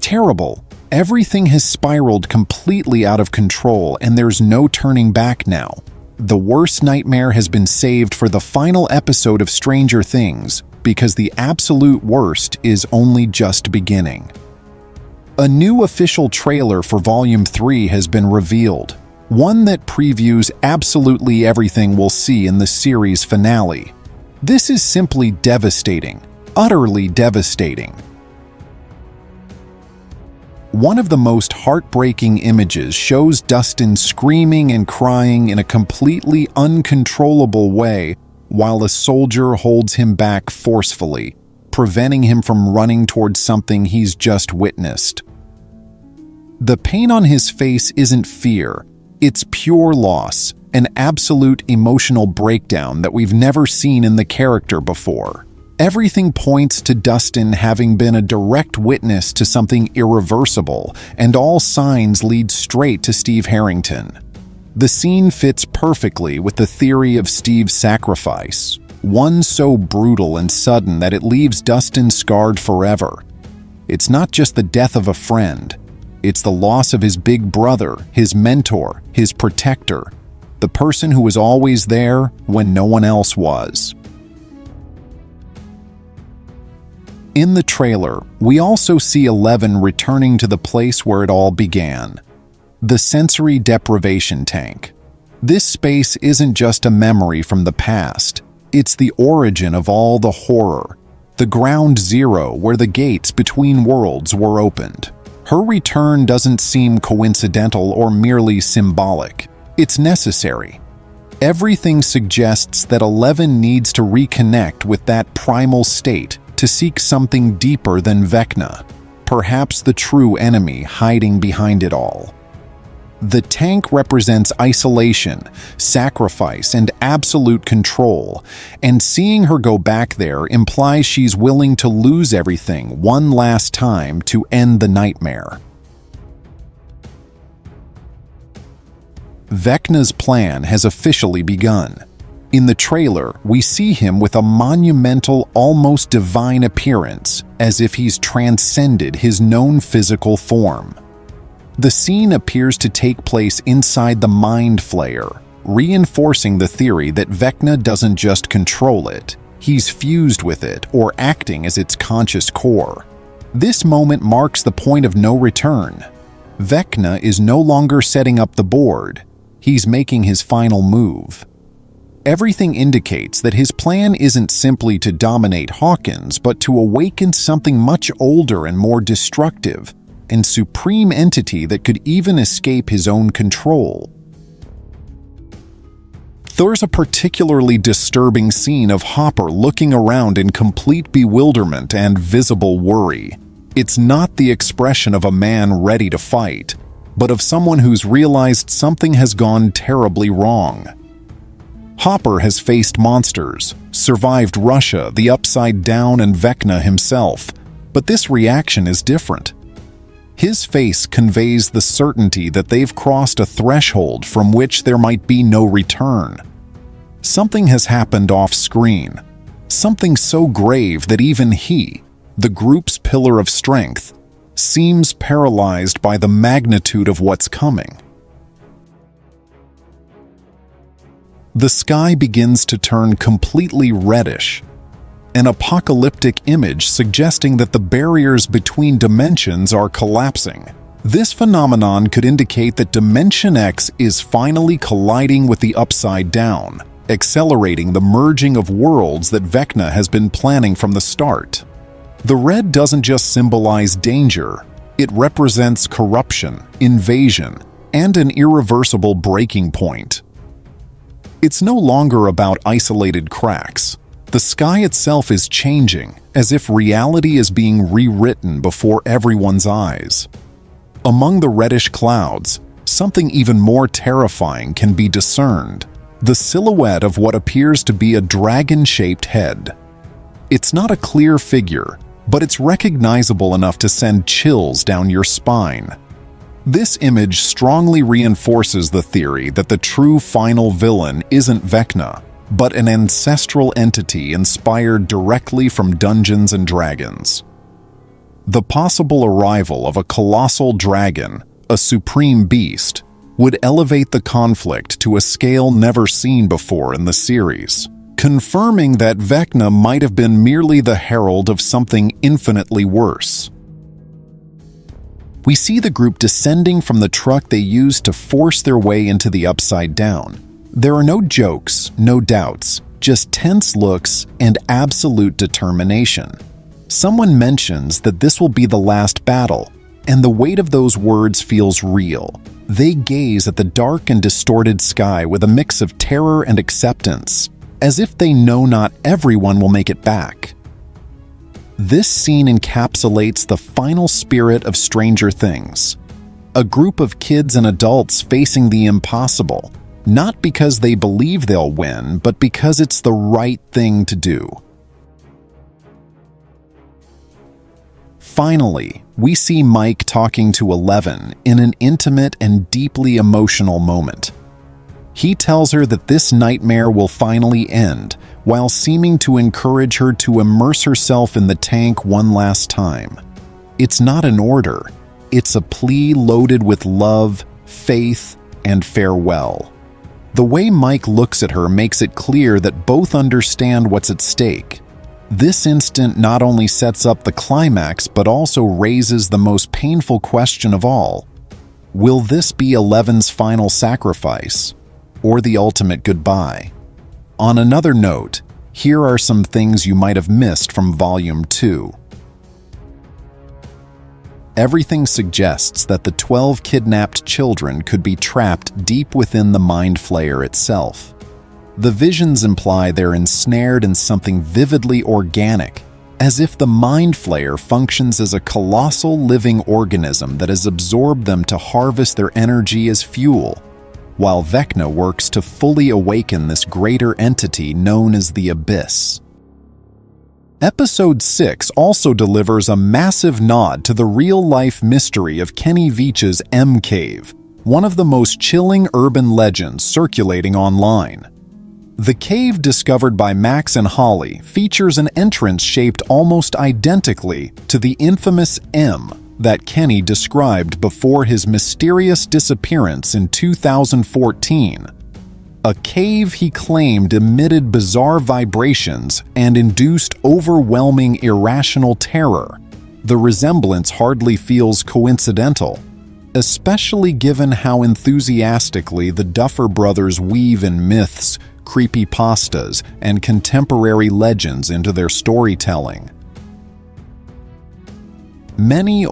terrible. Everything has spiraled completely out of control and there's no turning back now. The worst nightmare has been saved for the final episode of Stranger Things, because the absolute worst is only just beginning. A new official trailer for Volume 3 has been revealed, one that previews absolutely everything we'll see in the series finale. This is simply devastating, utterly devastating. One of the most heartbreaking images shows Dustin screaming and crying in a completely uncontrollable way while a soldier holds him back forcefully, preventing him from running towards something he's just witnessed. The pain on his face isn't fear, it's pure loss, an absolute emotional breakdown that we've never seen in the character before. Everything points to Dustin having been a direct witness to something irreversible, and all signs lead straight to Steve Harrington. The scene fits perfectly with the theory of Steve's sacrifice, one so brutal and sudden that it leaves Dustin scarred forever. It's not just the death of a friend, it's the loss of his big brother, his mentor, his protector, the person who was always there when no one else was. In the trailer, we also see Eleven returning to the place where it all began, the sensory deprivation tank. This space isn't just a memory from the past, it's the origin of all the horror, the ground zero where the gates between worlds were opened. Her return doesn't seem coincidental or merely symbolic, it's necessary. Everything suggests that Eleven needs to reconnect with that primal state to seek something deeper than Vecna, perhaps the true enemy hiding behind it all. The tank represents isolation, sacrifice, and absolute control, and seeing her go back there implies she's willing to lose everything one last time to end the nightmare. Vecna's plan has officially begun. In the trailer, we see him with a monumental, almost divine appearance, as if he's transcended his known physical form. The scene appears to take place inside the Mynd Flayer, reinforcing the theory that Vecna doesn't just control it, he's fused with it or acting as its conscious core. This moment marks the point of no return. Vecna is no longer setting up the board, he's making his final move. Everything indicates that his plan isn't simply to dominate Hawkins, but to awaken something much older and more destructive, and supreme entity that could even escape his own control. There's a particularly disturbing scene of Hopper looking around in complete bewilderment and visible worry. It's not the expression of a man ready to fight, but of someone who's realized something has gone terribly wrong. Hopper has faced monsters, survived Russia, the Upside Down, and Vecna himself, but this reaction is different. His face conveys the certainty that they've crossed a threshold from which there might be no return. Something has happened off-screen, something so grave that even he, the group's pillar of strength, seems paralyzed by the magnitude of what's coming. The sky begins to turn completely reddish, an apocalyptic image suggesting that the barriers between dimensions are collapsing. This phenomenon could indicate that Dimension X is finally colliding with the Upside Down, accelerating the merging of worlds that Vecna has been planning from the start. The red doesn't just symbolize danger, it represents corruption, invasion, and an irreversible breaking point. It's no longer about isolated cracks. The sky itself is changing, as if reality is being rewritten before everyone's eyes. Among the reddish clouds, something even more terrifying can be discerned, the silhouette of what appears to be a dragon-shaped head. It's not a clear figure, but it's recognizable enough to send chills down your spine. This image strongly reinforces the theory that the true final villain isn't Vecna, but an ancestral entity inspired directly from Dungeons and Dragons. The possible arrival of a colossal dragon, a supreme beast, would elevate the conflict to a scale never seen before in the series, confirming that Vecna might have been merely the herald of something infinitely worse. We see the group descending from the truck they used to force their way into the Upside Down. There are no jokes, no doubts, just tense looks and absolute determination. Someone mentions that this will be the last battle, and the weight of those words feels real. They gaze at the dark and distorted sky with a mix of terror and acceptance, as if they know not everyone will make it back. This scene encapsulates the final spirit of Stranger Things. A group of kids and adults facing the impossible, not because they believe they'll win, but because it's the right thing to do. Finally, we see Mike talking to Eleven in an intimate and deeply emotional moment. He tells her that this nightmare will finally end, while seeming to encourage her to immerse herself in the tank one last time. It's not an order, it's a plea loaded with love, faith, and farewell. The way Mike looks at her makes it clear that both understand what's at stake. This instant not only sets up the climax, but also raises the most painful question of all. Will this be Eleven's final sacrifice, or the ultimate goodbye? On another note, here are some things you might have missed from Volume 2. Everything suggests that the 12 kidnapped children could be trapped deep within the Mynd Flayer itself. The visions imply they're ensnared in something vividly organic, as if the Mynd Flayer functions as a colossal living organism that has absorbed them to harvest their energy as fuel, while Vecna works to fully awaken this greater entity known as the Abyss. Episode 6 also delivers a massive nod to the real-life mystery of Kenny Veach's M Cave, one of the most chilling urban legends circulating online. The cave discovered by Max and Holly features an entrance shaped almost identically to the infamous M that Kenny described before his mysterious disappearance in 2014. A cave he claimed emitted bizarre vibrations and induced overwhelming irrational terror. The resemblance hardly feels coincidental, especially given how enthusiastically the Duffer Brothers weave in myths, creepypastas, and contemporary legends into their storytelling. Many